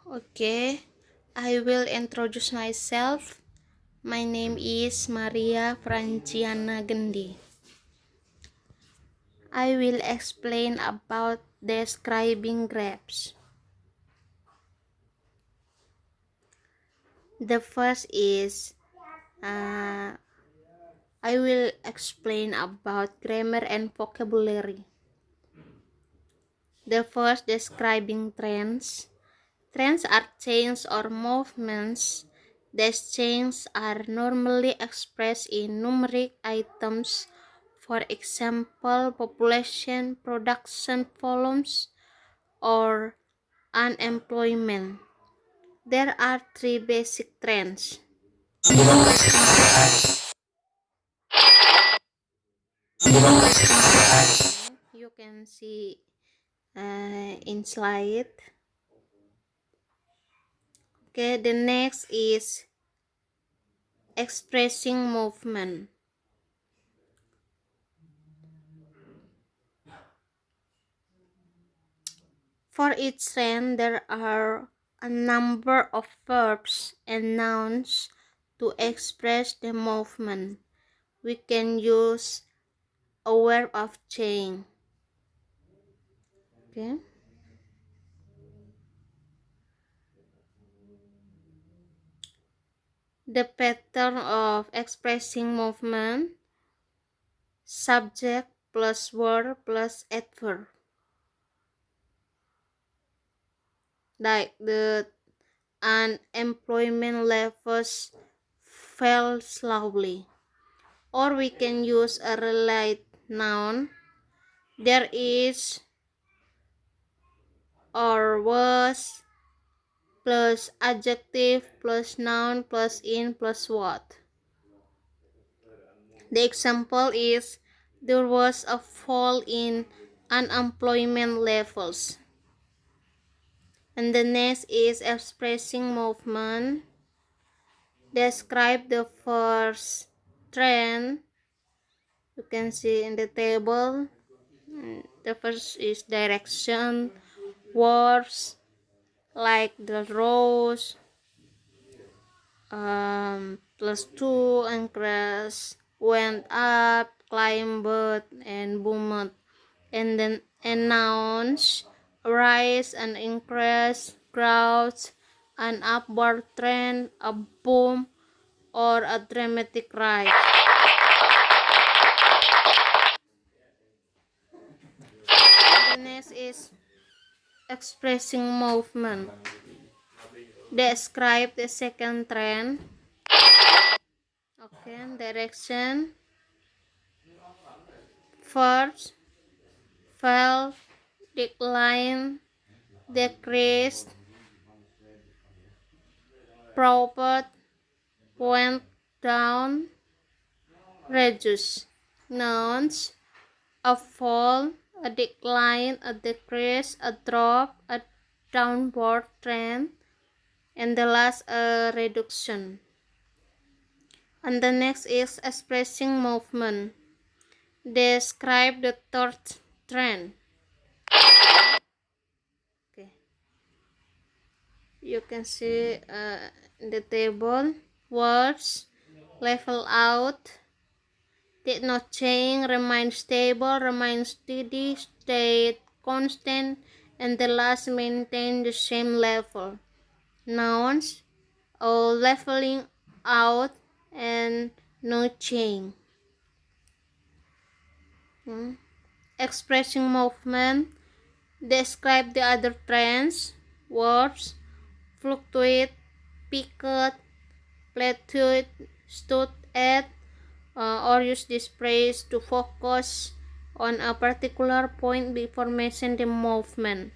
Okay, I will introduce myself. My name is Maria Franciana Gendi. I will explain about describing grapes. The first is I will explain about grammar and vocabulary. The first, describing trends. Trends are changes or movements. These changes are normally expressed in numeric items, for example, population, production volumes, or unemployment. There are three basic trends. You can see in slide. Okay, the next is expressing movement. For each trend, there are a number of verbs and nouns to express the movement. We can use a verb of change. Okay. The pattern of expressing movement: subject plus verb plus adverb. Like the unemployment levels fell slowly. Or we can use a related noun. There is or was plus adjective plus noun plus in plus what. The example is there was a fall in unemployment levels. And the next is expressing movement. Describe the first trend. You can see in the table. The first is direction, verbs like the rose, +2, increase, went up, climbed, and boomed. And then nouns: rise and increase, growth, an upward trend, a boom, or a dramatic rise. The next is expressing movement. Describe the second trend. Okay, direction, verbs, fell, decline, decreased, prophet, went down, reduce. Nouns: a fall, a decline, a decrease, a drop, a downward trend, and the last a reduction. And the next is expressing movement. Describe the third trend. Okay, you can see in the table: words, level out, did not change, remain stable, remain steady, stayed constant, and the last maintain the same level. Nouns: leveling out and no change. Expressing movement. Describe the other trends. Verbs: fluctuate, peaked, plateaued, stood at, or use this phrase to focus on a particular point before mentioning the movement.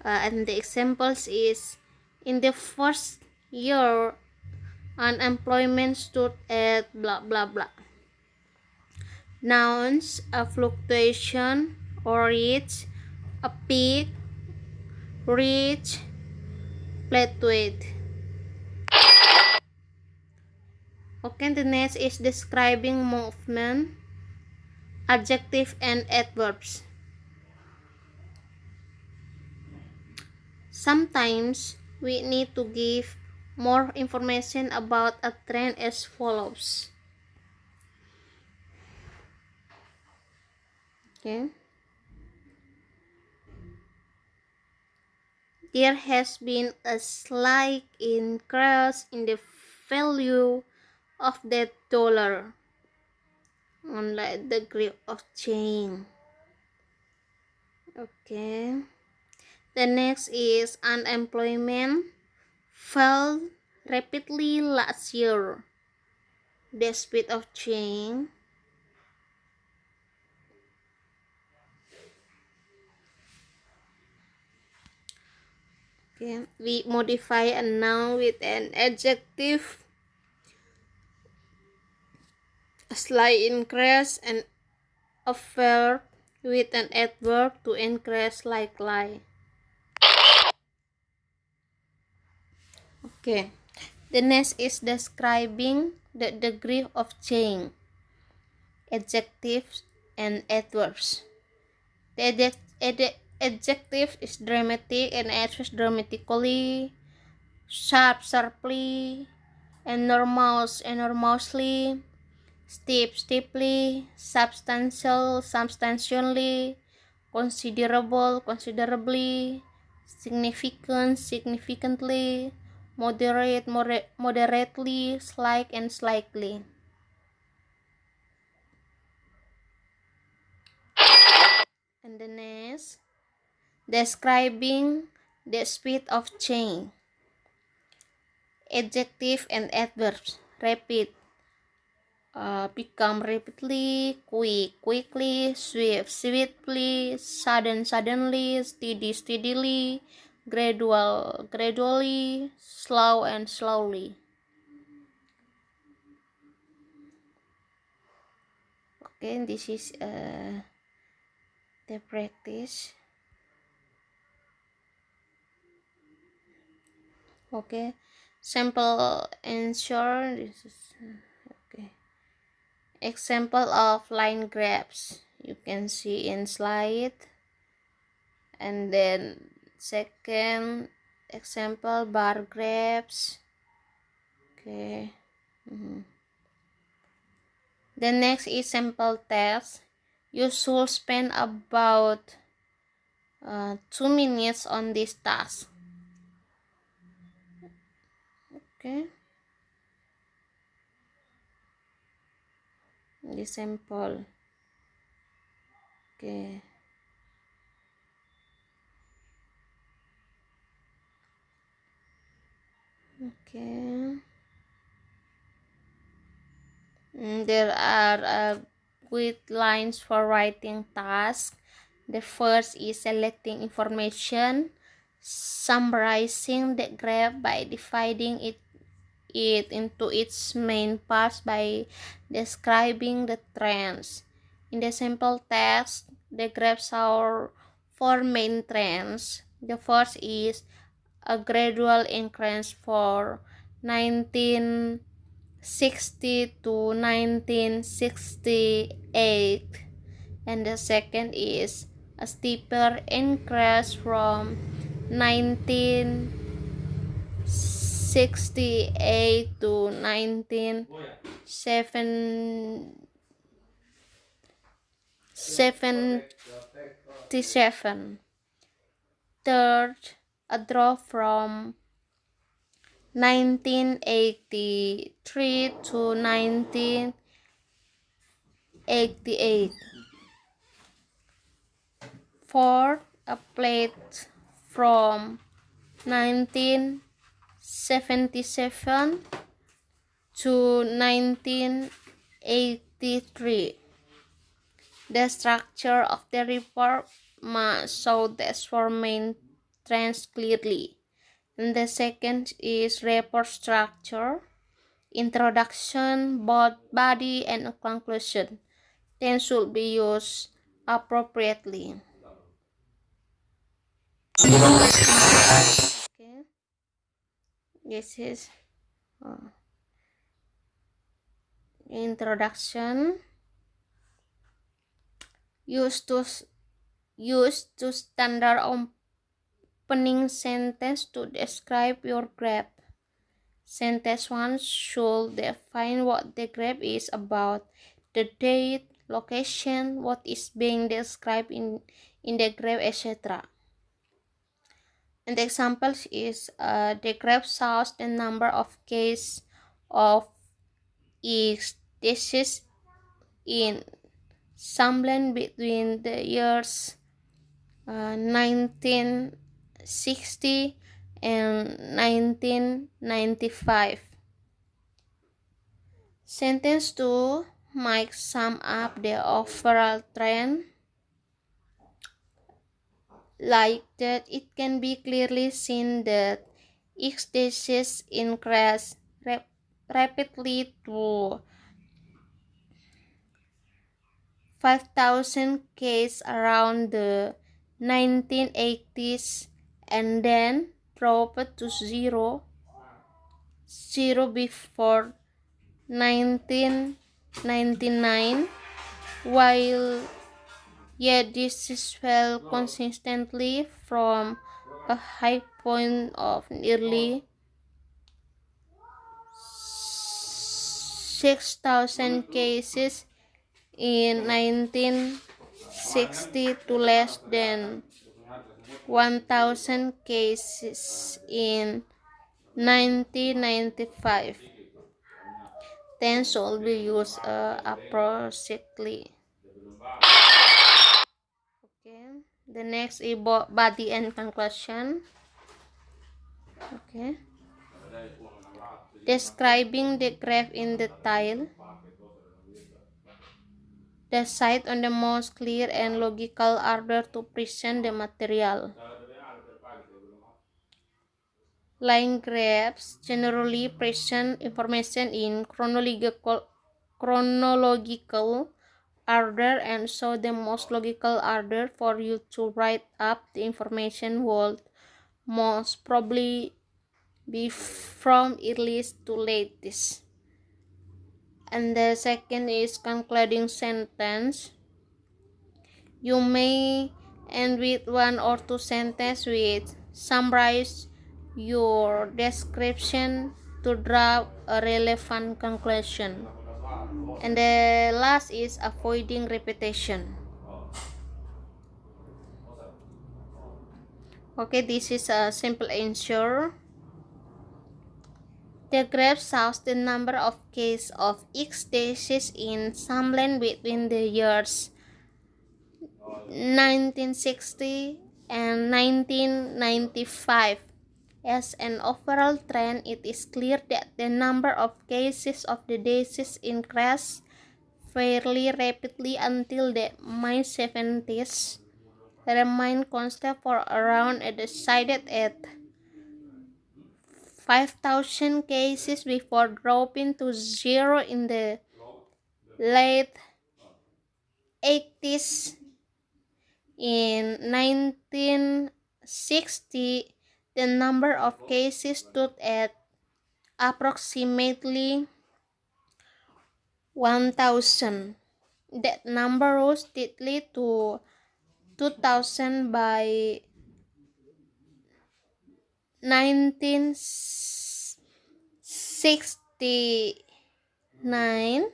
And the examples is, in the first year, unemployment stood at blah blah blah. Nouns: a fluctuation or reach, a peak, reach, plateaued. Okay, the next is describing movement. Adjective and adverbs. Sometimes we need to give more information about a trend as follows. Okay. There has been a slight increase in the value of the dollar on the degree of change. Okay. The next is unemployment fell rapidly last year. The speed of change. Okay, we modify a noun with an adjective, a slight increase, and a verb with an adverb to increase likely. Okay, the next is describing the degree of change. Adjectives and adverbs. The adjective is dramatic and adverb dramatically, sharp sharply, enormous enormously, steep steeply, substantial substantially, considerable considerably, significant significantly, moderate moderately, slight and slightly. And the next, describing the speed of change. Adjective and adverbs. Rapid, become rapidly, quick quickly, swift swiftly, sudden suddenly, steady steadily, gradual gradually, slow and slowly. Okay, this is the practice. Okay, sample answer. This is okay. Example of line graphs you can see in slide. And then second example, bar graphs. Okay. The next is sample test. You should spend about 2 minutes on this task. Okay. The sample. Okay. Okay. There are guidelines for writing tasks. The first is selecting information, summarizing the graph by dividing it into its main parts by describing the trends. In the sample text, the graph shows 4 main trends. The first is a gradual increase for 1960 to 1968, and the second is a steeper increase from 1968 to 1977. Third, a drop from 1983 to 1988. Fourth, a plate from 1977 to 1983. The structure of the report must show the 4 main trends clearly. And the second is report structure, introduction, body, and conclusion. Then should be used appropriately. Okay, this is introduction. Used to standard opening sentence to describe your graph. Sentence 1 should define what the graph is about, the date, location, what is being described in the graph, etc. And the examples is the graph shows the number of cases of each disease in Samland between the years 1960 and 1995. Sentence 2 might sum up the overall trend. Like that, it can be clearly seen that each disease increased rapidly to 5,000 cases around the 1980s and then dropped to zero before 1999, while this fell consistently from a high point of nearly 6,000 cases in 1960 to less than 1,000 cases in 1995. Then should be used appropriately. Okay, the next is body and conclusion. Okay, describing the graph in detail. Decide on the most clear and logical order to present the material. Line graphs generally present information in chronological order, and so the most logical order for you to write up the information would most probably be from earliest to latest. And the second is concluding sentence. You may end with one or two sentences which summarize your description to draw a relevant conclusion. And the last is avoiding repetition. Okay, this is a simple answer. The graph shows the number of cases of each disease in Samland between the years 1960 and 1995. As an overall trend, it is clear that the number of cases of the disease increased fairly rapidly until the mid-70s, remained constant for around a decided at 5,000 cases before dropping to zero in the late 80s. In 1960, the number of cases stood at approximately 1,000. That number rose steadily to 2,000 by 1969,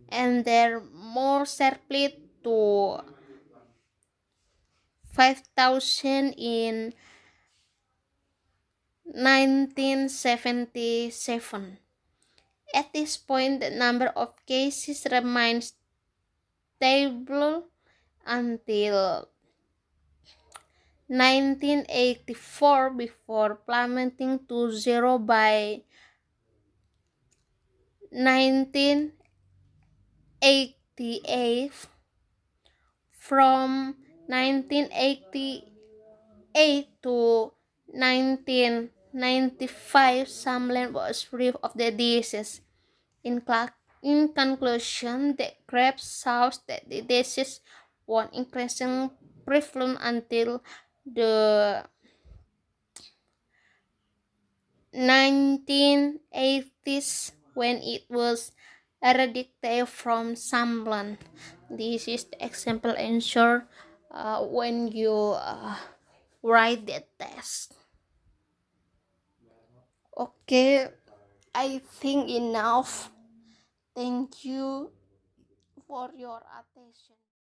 and then more sharply to 5,000 in 1977. At this point, the number of cases remains stable until 1984 before plummeting to zero by 1988. From 1988 to 1995, Samland was free of the disease. In conclusion, the graph shows that the disease was increasing prevalent until the 1980s, when it was eradicated from Samland. This is the example answer when you write the test. Okay, I think enough. Thank you for your attention.